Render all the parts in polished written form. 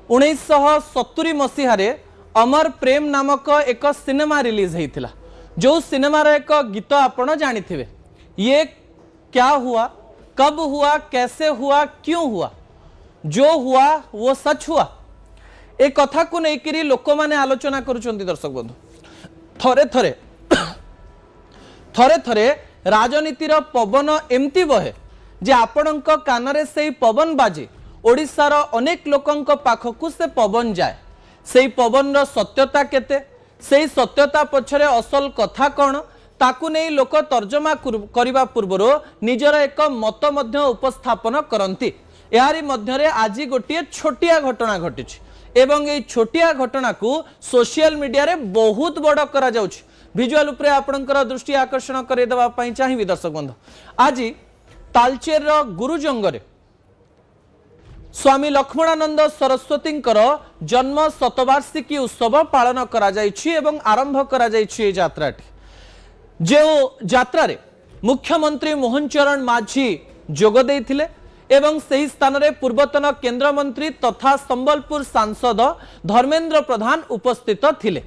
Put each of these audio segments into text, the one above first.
1970 मसीह अमर प्रेम नामक एक cinema release होता जो सिनेमार एक गीत आपण जानिथिबे। ये क्या हुआ, कब हुआ, कैसे हुआ, क्यों हुआ, जो हुआ वो सच हुआ, ए कथा को लेकर लोक मैंने आलोचना करुछंती। दर्शक बंधु, थरे थरे थरे थरे राजनीतिर पवन एमती बहे जे आपणक कानरे से पवन बाजे ओडिशार अनेक लोकंक पाखकु से पवन जाए। से पवन सत्यता केते, से सत्यता पछरे असल कथा कौन ताकू नहीं लोक तर्जमा करिबा पूर्वरो निजर एक मत मध्य उपस्थापन करंती। यारी मध्यरे आज गोटे छोटिया घटना घटिछि एवं ए छोटिया घटना को सोशल मीडिया रे बहुत बड़ करा जाउछि। विजुअल उपरे आपणकर दृष्टि आकर्षण करे देबा पई चाहिबी। दर्शक बंधु, आज तालचेर गुरुजंगरे स्वामी लक्ष्मणानंद सरस्वती जन्म शतवार्षिकी उत्सव पालन करा जाइछि एवं आरंभ करा जाइछि यात्राटी। जो यात्रा रे मुख्यमंत्री मोहन चरण माझी जोग देइथिले एवं सही स्थान रे पूर्वतन केंद्र मंत्री तथा संबलपुर सांसद धर्मेंद्र प्रधान उपस्थित थिले।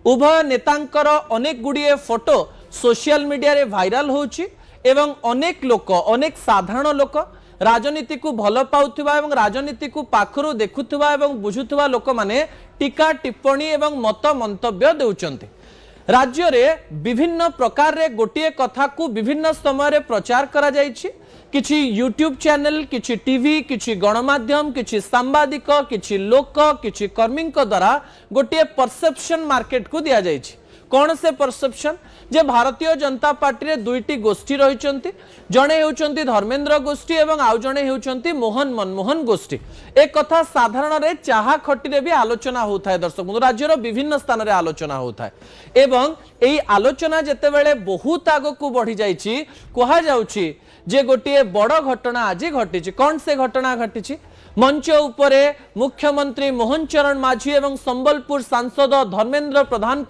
उभय नेतांकर अनेक गुड़िए फोटो सोशल मीडिया रे वायरल होछि एवं अनेक लोक, अनेक साधारण लोक राजनीति को भल पाउथिबा एवं राजनीति को पाखरु देखुथिबा एवं बुझुथिबा लोक माने टीका टिप्पणी एवं मत मंतव्य देउचंती। राज्य रे विभिन्न प्रकार रे गोटिए कथा को विभिन्न समय रे प्रचार करा जाइछि। किछि यूट्यूब चैनल, किछि टीवी, किछि गणमाध्यम, किछि सांबादिक, किछि लोक, किछि कर्मी द्वारा गोटिए परसेप्शन मार्केट को दिया जाइछि। कौन से परसेप्शन जे भारतीय जनता पार्टी रे दुईटी गोष्ठी रहिचंती, जणे हेउचंती धर्मेंद्र गोष्ठी एवं आउ जणे हेउचंती मोहन मनमोहन गोष्ठी। एक कथा साधारण रे चाहा खटी रे भी आलोचना होता है। दर्शक बंधु, राज्यर विभिन्न स्थान रे आलोचना होता है एवं एई आलोचना जेतेबेले बहुत आगो को बढ़ी जाइछि कहा जाउछि जे गोटिए बड़ घटना आज घटिछि। कौन से घटना घटिछि? मंच उपरे मुख्यमंत्री मोहन चरण माझी एवं संबलपुर सांसद धर्मेंद्र प्रधान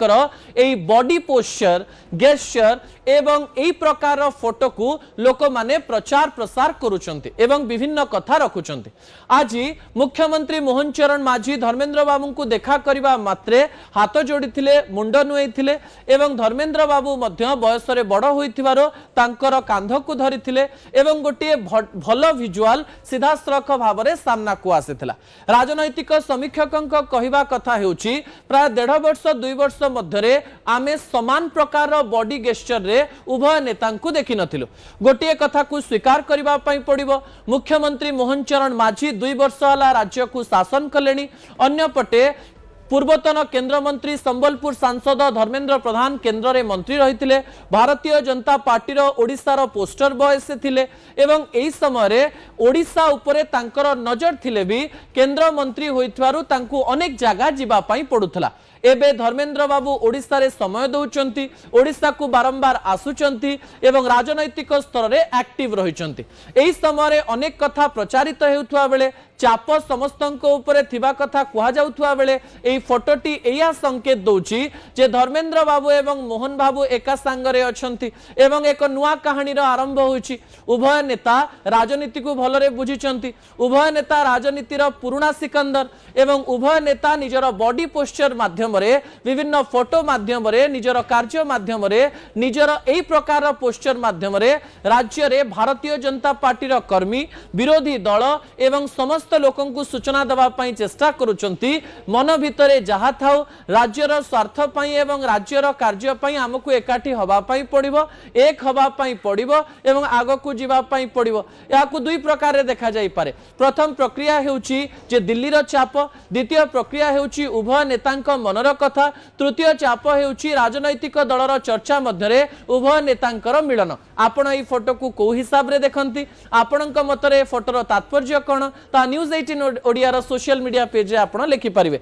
एई बॉडी पोस्चर, गेस्चर एवं एई प्रकार फोटो को लोक माने प्रचार प्रसार करुचंती एवं विभिन्न कथा रखुचंती। आज मुख्यमंत्री मोहन चरण माझी धर्मेंद्र बाबू को देखा करबा मात्रे हाथ जोड़ीथिले, मुंड नुएथिले एवं धर्मेंद्र बाबू मध्य बयस रे बड़ होइथिबारो तांकर कांध को धरिथिले एवं गोटे भल विजुअल सीधा सड़क भाव में सामना को आसीथिला। राजनैतिक समीक्षकंक कहिबा कथा हेउची प्राय 1.5 वर्ष 2 वर्ष मध्यरे आमे समान प्रकार बॉडी गेस्चर रे उभय नेता को देखि नथिलु। गोटे कथा को स्वीकार करबा पई पड़िबो, मुख्यमंत्री मोहन चरण माझी 2 वर्ष हला राज्य को शासन कलेनी। अन्य पटे पूर्वतन केंद्र मंत्री संबलपुर सांसद धर्मेंद्र प्रधान केंद्र रे मंत्री रहिथिले। भारतीय जनता पार्टी रो ओडिसा पोस्टर बॉय से थिले एवं एई समय रे ओडिसा उपरे तांकर नजर थिले भी केंद्र मंत्री होइथवारु तांकु अनेक जगह जिबा पई पडुथला। एबे धर्मेंद्र बाबू ओडिसा रे समय दउचंती, ओडिसा को बारंबार आसुचंती एवं राजनैतिक स्तर रे एक्टिव रहिचंती। एई समय रे अनेक कथा प्रचारित हेउथवा बेले चाप समस्तंक उपरे थिबा कथा कुहा जाउथवा बेले एई फोटोटी एया संकेत दउची जे धर्मेंद्र बाबू एवं मोहन बाबू एका संगरे अछंती एवं एक नुआ कहानी रो आरंभ होइची। उभय नेता राजनीति को भलरे बुझिचंती, उभय नेता राजनीतिर पुराना सिकंदर एवं उभय नेता निजर बॉडी पोस्चर माध्यम विभिन्न फोटो माध्यम निजर कार्य माध्यम निजर एई प्रकार पोस्टर माध्यम राज्य रे भारतीय जनता पार्टी रो कर्मी, विरोधी दल एवं समस्त लोकं को सूचना देबा पई चेष्टा करूचंती। मन भितरे जहा थाउ राज्यर स्वार्थ पई एवं राज्यर कार्य पई हमकु एकाठी हबा पई पड़िबो, एक हबा पई पड़िबो एवं आगो को जीवा पई पड़िबो। याकु दुई प्रकार रे देखा जाई पारे। प्रथम प्रक्रिया हेउची जे दिल्ली रो चाप, द्वितीय प्रक्रिया हेउची उभय नेतांक मन कथा, तृतीय चाप हेउची राजनैतिक दलर चर्चा मध्यरे उभय नेतांकर मिलन। आपण एई फोटो को को हिसाब रे देखंती, आपणक मतरे फोटोर तात्पर्य कोन ता न्यूज़ 18 ओडिया रो सोशल मीडिया पेज रे आपण लिखि परिबे।